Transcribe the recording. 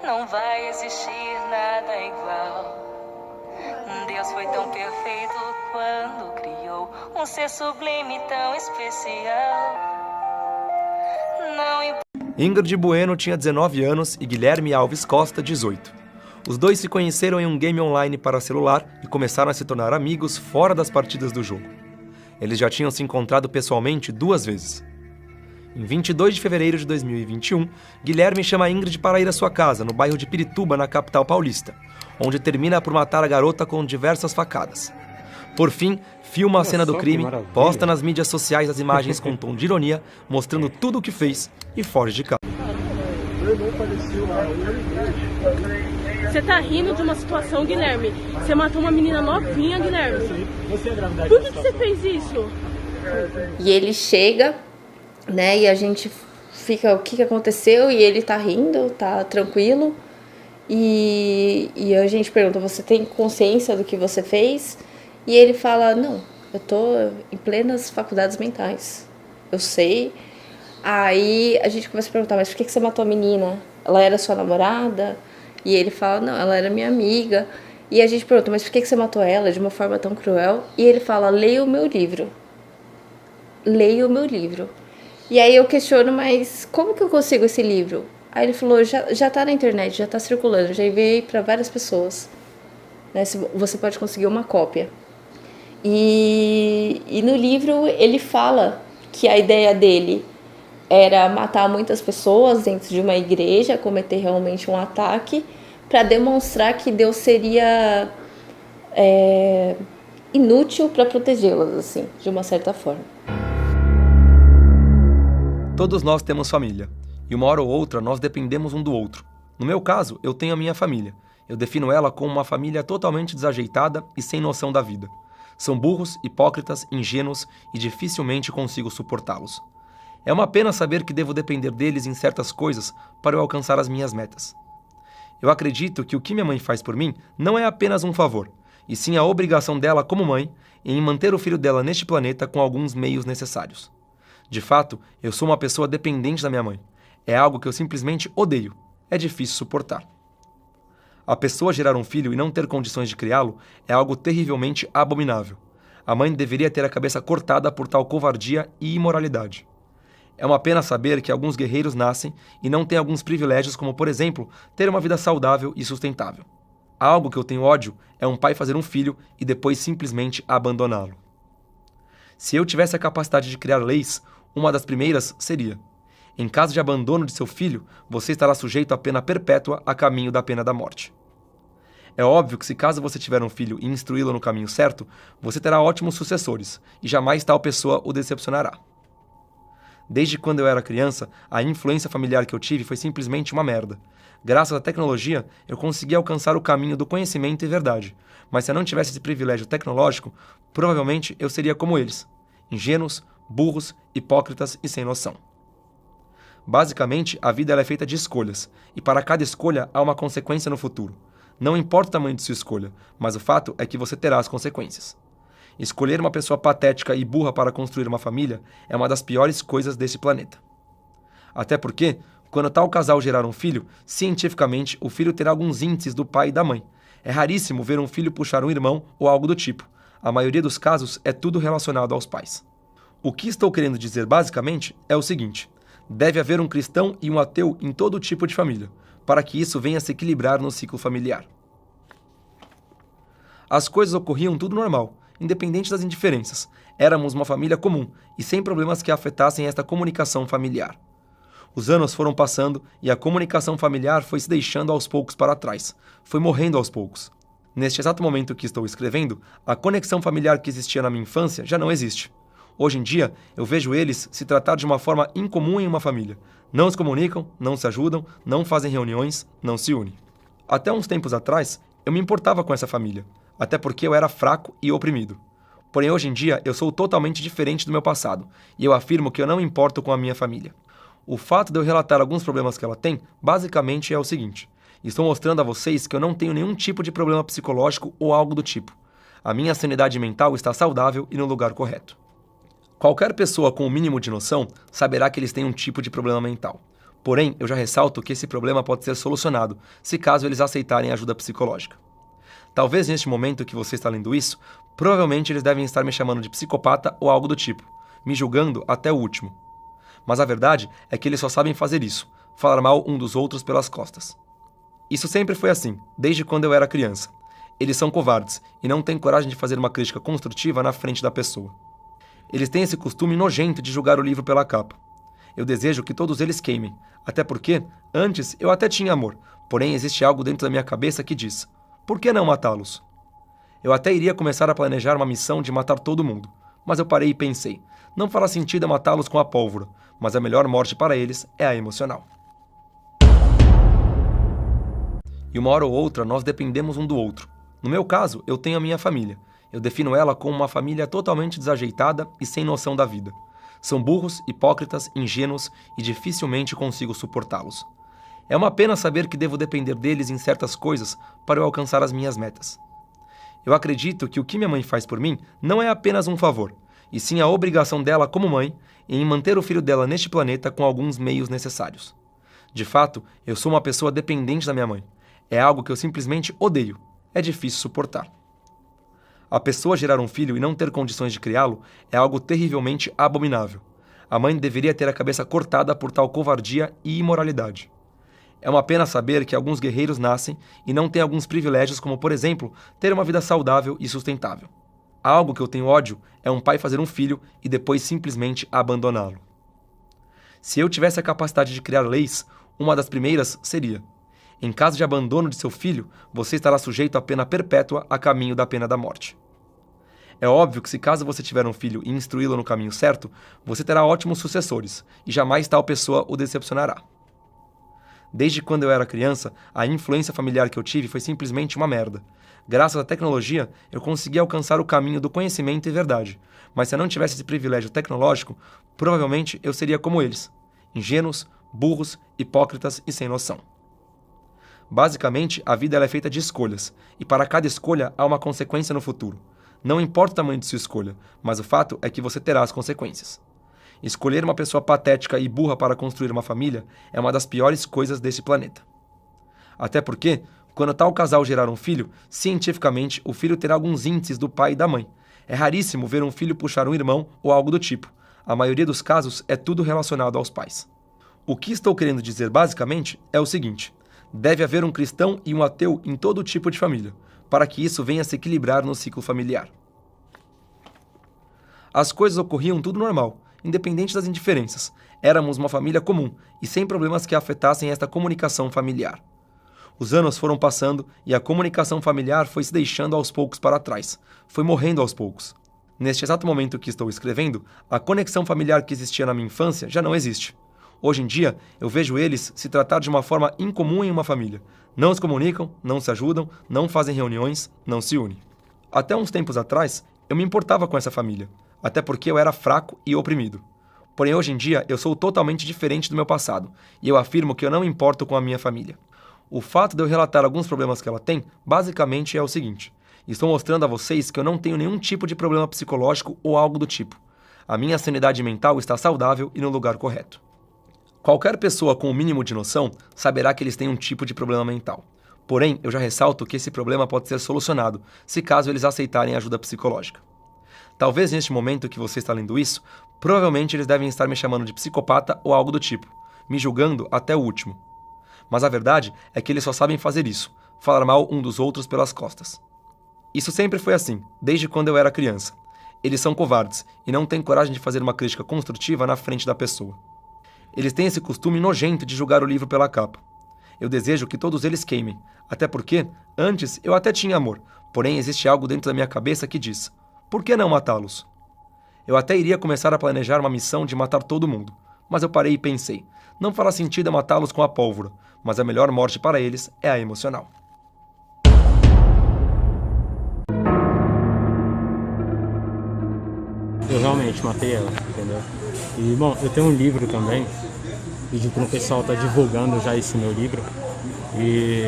Não vai existir nada igual. Deus foi tão perfeito quando criou um ser sublime tão especial. Ingrid Bueno tinha 19 anos e Guilherme Alves Costa, 18. Os dois se conheceram em um game online para celular e começaram a se tornar amigos fora das partidas do jogo. Eles já tinham se encontrado pessoalmente 2 vezes. Em 22 de fevereiro de 2021, Guilherme chama Ingrid para ir à sua casa, no bairro de Pirituba, na capital paulista, onde termina por matar a garota com diversas facadas. Por fim, filma a cena do crime, posta nas mídias sociais as imagens com tom de ironia, mostrando tudo o que fez e foge de casa. Você tá rindo de uma situação, Guilherme. Você matou uma menina novinha, Guilherme. Por que você fez isso? E ele chega, né, e a gente fica, o que aconteceu? E ele tá rindo, tá tranquilo. E a gente pergunta, você tem consciência do que você fez? E ele fala, não, eu tô em plenas faculdades mentais. Eu sei. Aí a gente começa a perguntar, mas por que você matou a menina? Ela era sua namorada? E ele fala, não, ela era minha amiga. E a gente pergunta, mas por que você matou ela de uma forma tão cruel? E ele fala, leia o meu livro. Leia o meu livro. E aí eu questiono, mas como que eu consigo esse livro? Aí ele falou, já tá na internet, já tá circulando, já enviei para várias pessoas. Né? Você pode conseguir uma cópia. E no livro ele fala que a ideia dele era matar muitas pessoas dentro de uma igreja, cometer realmente um ataque, para demonstrar que Deus seria inútil para protegê-las, assim, de uma certa forma. Todos nós temos família, e uma hora ou outra nós dependemos um do outro. No meu caso, eu tenho a minha família. Eu defino ela como uma família totalmente desajeitada e sem noção da vida. São burros, hipócritas, ingênuos e dificilmente consigo suportá-los. É uma pena saber que devo depender deles em certas coisas para eu alcançar as minhas metas. Eu acredito que o que minha mãe faz por mim não é apenas um favor, e sim a obrigação dela como mãe em manter o filho dela neste planeta com alguns meios necessários. De fato, eu sou uma pessoa dependente da minha mãe. É algo que eu simplesmente odeio. É difícil suportar. A pessoa gerar um filho e não ter condições de criá-lo é algo terrivelmente abominável. A mãe deveria ter a cabeça cortada por tal covardia e imoralidade. É uma pena saber que alguns guerreiros nascem e não têm alguns privilégios, como, por exemplo, ter uma vida saudável e sustentável. Algo que eu tenho ódio é um pai fazer um filho e depois simplesmente abandoná-lo. Se eu tivesse a capacidade de criar leis, uma das primeiras seria: em caso de abandono de seu filho, você estará sujeito à pena perpétua a caminho da pena da morte. É óbvio que se caso você tiver um filho e instruí-lo no caminho certo, você terá ótimos sucessores e jamais tal pessoa o decepcionará. Desde quando eu era criança, a influência familiar que eu tive foi simplesmente uma merda. Graças à tecnologia, eu consegui alcançar o caminho do conhecimento e verdade, mas se eu não tivesse esse privilégio tecnológico, provavelmente eu seria como eles: ingênuos, burros, hipócritas e sem noção. Basicamente, a vida é feita de escolhas, e para cada escolha há uma consequência no futuro. Não importa o tamanho de sua escolha, mas o fato é que você terá as consequências. Escolher uma pessoa patética e burra para construir uma família é uma das piores coisas deste planeta. Até porque, quando tal casal gerar um filho, cientificamente o filho terá alguns índices do pai e da mãe. É raríssimo ver um filho puxar um irmão ou algo do tipo. A maioria dos casos é tudo relacionado aos pais. O que estou querendo dizer basicamente é o seguinte: deve haver um cristão e um ateu em todo tipo de família, para que isso venha a se equilibrar no ciclo familiar. As coisas ocorriam tudo normal, independente das indiferenças. Éramos uma família comum e sem problemas que afetassem esta comunicação familiar. Os anos foram passando e a comunicação familiar foi se deixando aos poucos para trás, foi morrendo aos poucos. Neste exato momento que estou escrevendo, a conexão familiar que existia na minha infância já não existe. Hoje em dia, eu vejo eles se tratar de uma forma incomum em uma família. Não se comunicam, não se ajudam, não fazem reuniões, não se unem. Até uns tempos atrás, eu me importava com essa família, até porque eu era fraco e oprimido. Porém, hoje em dia, eu sou totalmente diferente do meu passado, e eu afirmo que eu não importo com a minha família. O fato de eu relatar alguns problemas que ela tem, basicamente é o seguinte: estou mostrando a vocês que eu não tenho nenhum tipo de problema psicológico ou algo do tipo. A minha sanidade mental está saudável e no lugar correto. Qualquer pessoa com o mínimo de noção saberá que eles têm um tipo de problema mental. Porém, eu já ressalto que esse problema pode ser solucionado, se caso eles aceitarem ajuda psicológica. Talvez neste momento que você está lendo isso, provavelmente eles devem estar me chamando de psicopata ou algo do tipo, me julgando até o último. Mas a verdade é que eles só sabem fazer isso, falar mal um dos outros pelas costas. Isso sempre foi assim, desde quando eu era criança. Eles são covardes e não têm coragem de fazer uma crítica construtiva na frente da pessoa. Eles têm esse costume nojento de julgar o livro pela capa. Eu desejo que todos eles queimem, até porque, antes, eu até tinha amor, porém existe algo dentro da minha cabeça que diz: por que não matá-los? Eu até iria começar a planejar uma missão de matar todo mundo, mas eu parei e pensei, não fará sentido matá-los com a pólvora, mas a melhor morte para eles é a emocional. E uma hora ou outra nós dependemos um do outro. No meu caso, eu tenho a minha família. Eu defino ela como uma família totalmente desajeitada e sem noção da vida. São burros, hipócritas, ingênuos e dificilmente consigo suportá-los. É uma pena saber que devo depender deles em certas coisas para eu alcançar as minhas metas. Eu acredito que o que minha mãe faz por mim não é apenas um favor, e sim a obrigação dela como mãe em manter o filho dela neste planeta com alguns meios necessários. De fato, eu sou uma pessoa dependente da minha mãe. É algo que eu simplesmente odeio. É difícil suportar. A pessoa gerar um filho e não ter condições de criá-lo é algo terrivelmente abominável. A mãe deveria ter a cabeça cortada por tal covardia e imoralidade. É uma pena saber que alguns guerreiros nascem e não têm alguns privilégios, como, por exemplo, ter uma vida saudável e sustentável. Algo que eu tenho ódio é um pai fazer um filho e depois simplesmente abandoná-lo. Se eu tivesse a capacidade de criar leis, uma das primeiras seria: em caso de abandono de seu filho, você estará sujeito à pena perpétua a caminho da pena da morte. É óbvio que se caso você tiver um filho e instruí-lo no caminho certo, você terá ótimos sucessores, e jamais tal pessoa o decepcionará. Desde quando eu era criança, a influência familiar que eu tive foi simplesmente uma merda. Graças à tecnologia, eu consegui alcançar o caminho do conhecimento e verdade, mas se eu não tivesse esse privilégio tecnológico, provavelmente eu seria como eles, ingênuos, burros, hipócritas e sem noção. Basicamente, a vida ela é feita de escolhas, e para cada escolha há uma consequência no futuro. Não importa o tamanho de sua escolha, mas o fato é que você terá as consequências. Escolher uma pessoa patética e burra para construir uma família é uma das piores coisas deste planeta. Até porque, quando tal casal gerar um filho, cientificamente o filho terá alguns índices do pai e da mãe. É raríssimo ver um filho puxar um irmão ou algo do tipo. A maioria dos casos é tudo relacionado aos pais. O que estou querendo dizer basicamente é o seguinte: deve haver um cristão e um ateu em todo tipo de família, para que isso venha a se equilibrar no ciclo familiar. As coisas ocorriam tudo normal, independente das indiferenças. Éramos uma família comum e sem problemas que afetassem esta comunicação familiar. Os anos foram passando e a comunicação familiar foi se deixando aos poucos para trás, foi morrendo aos poucos. Neste exato momento que estou escrevendo, a conexão familiar que existia na minha infância já não existe. Hoje em dia, eu vejo eles se tratar de uma forma incomum em uma família. Não se comunicam, não se ajudam, não fazem reuniões, não se unem. Até uns tempos atrás, eu me importava com essa família, até porque eu era fraco e oprimido. Porém, hoje em dia, eu sou totalmente diferente do meu passado, e eu afirmo que eu não me importo com a minha família. O fato de eu relatar alguns problemas que ela tem, basicamente é o seguinte: estou mostrando a vocês que eu não tenho nenhum tipo de problema psicológico ou algo do tipo. A minha sanidade mental está saudável e no lugar correto. Qualquer pessoa com o mínimo de noção saberá que eles têm um tipo de problema mental. Porém, eu já ressalto que esse problema pode ser solucionado, se caso eles aceitarem ajuda psicológica. Talvez neste momento que você está lendo isso, provavelmente eles devem estar me chamando de psicopata ou algo do tipo, me julgando até o último. Mas a verdade é que eles só sabem fazer isso, falar mal um dos outros pelas costas. Isso sempre foi assim, desde quando eu era criança. Eles são covardes e não têm coragem de fazer uma crítica construtiva na frente da pessoa. Eles têm esse costume nojento de julgar o livro pela capa. Eu desejo que todos eles queimem, até porque, antes, eu até tinha amor, porém existe algo dentro da minha cabeça que diz: por que não matá-los? Eu até iria começar a planejar uma missão de matar todo mundo, mas eu parei e pensei, não fará sentido matá-los com a pólvora, mas a melhor morte para eles é a emocional. Eu realmente matei ela, entendeu? E, bom, eu tenho um livro também, pedi para o pessoal estar divulgando já esse meu livro. E